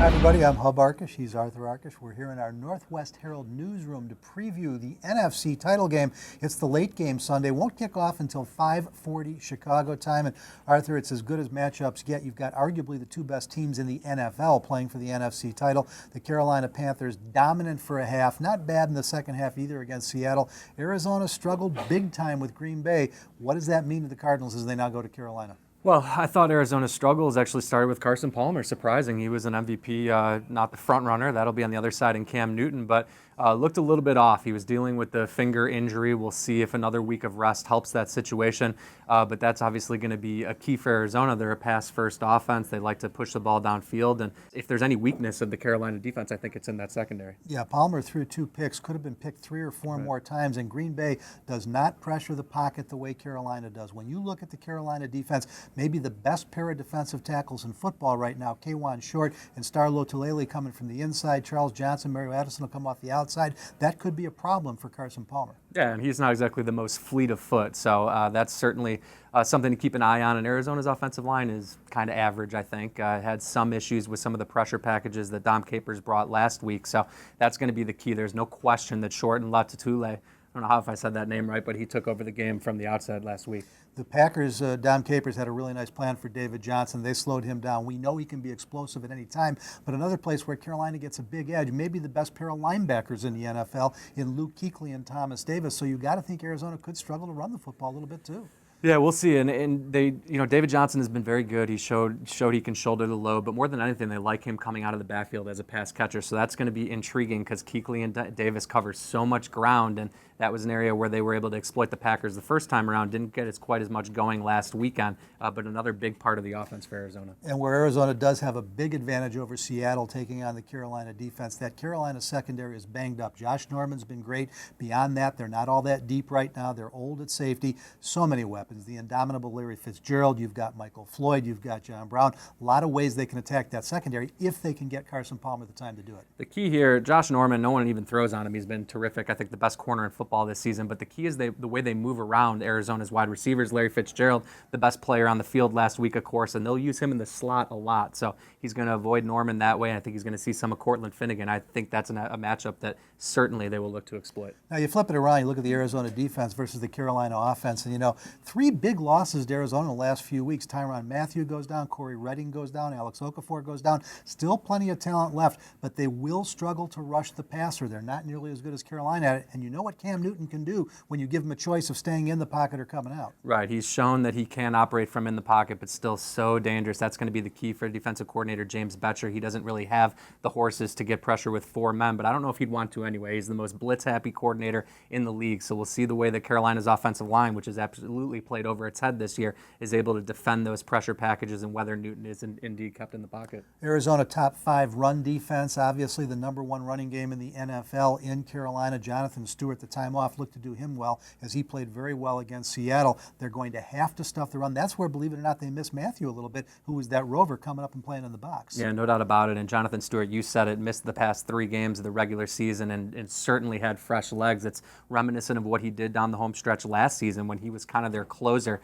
Everybody, I'm Hub Arkush. He's Arthur Arkush. We're here in our Northwest Herald newsroom to preview the NFC Title Game. It's the late game Sunday. Won't kick off until 5:40 Chicago time. And Arthur, it's as good as matchups get. You've got arguably the two best teams in the NFL playing for the NFC title. The Carolina Panthers dominant for a half, not bad in the second half either against Seattle. Arizona struggled big time with Green Bay. What does that mean to the Cardinals as they now go to Carolina? Well, I thought Arizona's struggles actually started with Carson Palmer. Surprising. He was an MVP, not the front runner. That'll be on the other side in Cam Newton, but looked a little bit off. He was dealing with the finger injury. We'll see if another week of rest helps that situation, but that's obviously going to be a key for Arizona. They're a pass-first offense. They like to push the ball downfield, and if there's any weakness of the Carolina defense, I think it's in that secondary. Yeah, Palmer threw 2 picks, could have been picked 3 or 4 more times, and Green Bay does not pressure the pocket the way Carolina does. When you look at the Carolina defense, maybe the best pair of defensive tackles in football right now, K'Wan Short and Starlo Tulele coming from the inside. Charles Johnson, Mario Addison will come off the outside. That could be a problem for Carson Palmer. Yeah, and he's not exactly the most fleet of foot, so that's certainly something to keep an eye on. And Arizona's offensive line is kind of average, I think. Had some issues with some of the pressure packages that Dom Capers brought last week, so that's going to be the key. There's no question that Short and Latatule, I don't know if I said that name right, but he took over the game from the outside last week. The Packers, Dom Capers had a really nice plan for David Johnson. They slowed him down. We know he can be explosive at any time, but another place where Carolina gets a big edge, maybe the best pair of linebackers in the NFL in Luke Kuechly and Thomas Davis. So you got to think Arizona could struggle to run the football a little bit too. Yeah, we'll see. And they, David Johnson has been very good. He showed he can shoulder the load, but more than anything, they like him coming out of the backfield as a pass catcher. So that's going to be intriguing because Kuechly and Davis cover so much ground, and that was an area where they were able to exploit the Packers the first time around. Didn't get quite as much going last weekend, but another big part of the offense for Arizona. And where Arizona does have a big advantage over Seattle taking on the Carolina defense, that Carolina secondary is banged up. Josh Norman's been great. Beyond that, they're not all that deep right now. They're old at safety. So many weapons. The indomitable Larry Fitzgerald. You've got Michael Floyd. You've got John Brown. A lot of ways they can attack that secondary if they can get Carson Palmer the time to do it. The key here, Josh Norman, no one even throws on him. He's been terrific. I think the best corner in football this season. But the key is the way they move around Arizona's wide receivers. Larry Fitzgerald, the best player on the field last week, of course, and they'll use him in the slot a lot. So he's going to avoid Norman that way. I think he's going to see some of Cortland Finnegan. I think that's a matchup that certainly they will look to exploit. Now you flip it around, you look at the Arizona defense versus the Carolina offense, and 3 big losses to Arizona in the last few weeks. Tyrann Mathieu goes down, Corey Redding goes down, Alex Okafor goes down. Still plenty of talent left, but they will struggle to rush the passer. They're not nearly as good as Carolina at it, and you know what Cam Newton can do when you give him a choice of staying in the pocket or coming out. Right, he's shown that he can operate from in the pocket, but still so dangerous. That's going to be the key for defensive coordinator James Betcher. He doesn't really have the horses to get pressure with 4 men, but I don't know if he'd want to anyway. He's the most blitz-happy coordinator in the league, so we'll see the way that Carolina's offensive line, which has absolutely played over its head this year, is able to defend those pressure packages and whether Newton is indeed kept in the pocket. Arizona top 5 run defense, obviously the #1 running game in the NFL in Carolina. Jonathan Stewart, the time off, looked to do him well as he played very well against Seattle. They're going to have to stuff the run. That's where, believe it or not, they miss Matthew a little bit, who was that rover coming up and playing in the box. Yeah, no doubt about it. And Jonathan Stewart, you said it, missed the past 3 games of the regular season and certainly had fresh legs. It's reminiscent of what he did down the home stretch last season when he was kind of their closer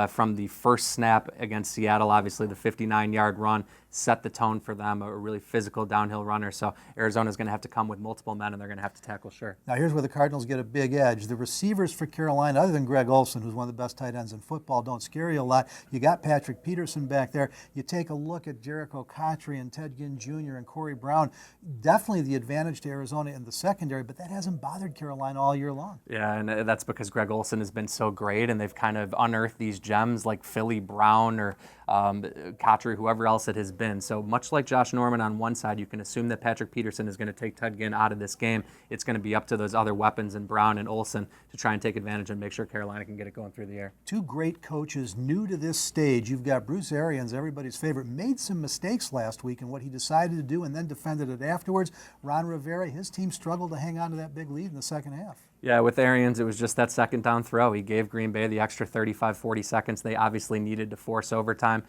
from the first snap against Seattle. Obviously, the 59-yard run set the tone for them, a really physical downhill runner. So Arizona's going to have to come with multiple men, and they're going to have to tackle sure. Now here's where the Cardinals get a big edge. The receivers for Carolina, other than Greg Olsen, who's one of the best tight ends in football, don't scare you a lot. You got Patrick Peterson back there. You take a look at Jericho Cotchery and Ted Ginn Jr. and Corey Brown. Definitely the advantage to Arizona in the secondary, but that hasn't bothered Carolina all year long. Yeah, and that's because Greg Olsen has been so great, and they've kind of unearthed these gems like Philly Brown or Cotchery, whoever else it has been. So much like Josh Norman on one side, you can assume that Patrick Peterson is going to take Ted Ginn out of this game. It's going to be up to those other weapons in Brown and Olsen to try and take advantage and make sure Carolina can get it going through the air. 2 great coaches new to this stage. You've got Bruce Arians, everybody's favorite, made some mistakes last week in what he decided to do and then defended it afterwards. Ron Rivera, his team struggled to hang on to that big lead in the second half. Yeah, with Arians, it was just that second down throw. He gave Green Bay the extra 35, 40 seconds they obviously needed to force overtime.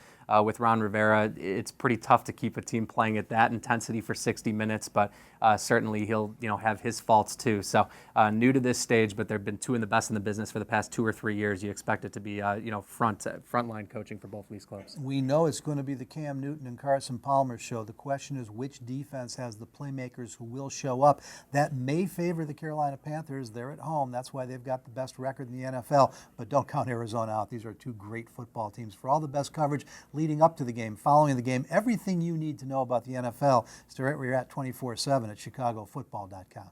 With Ron Rivera, it's pretty tough to keep a team playing at that intensity for 60 minutes, but certainly he'll have his faults too. So new to this stage, but they've been two of the best in the business for the past 2 or 3 years. You expect it to be frontline coaching for both of these clubs. We know it's going to be the Cam Newton and Carson Palmer show. The question is which defense has the playmakers who will show up. That may favor the Carolina Panthers. They're at home. That's why they've got the best record in the NFL. But don't count Arizona out. These are two great football teams. For all the best coverage leading up to the game, following the game, everything you need to know about the NFL is right where you're at 24/7 at chicagofootball.com.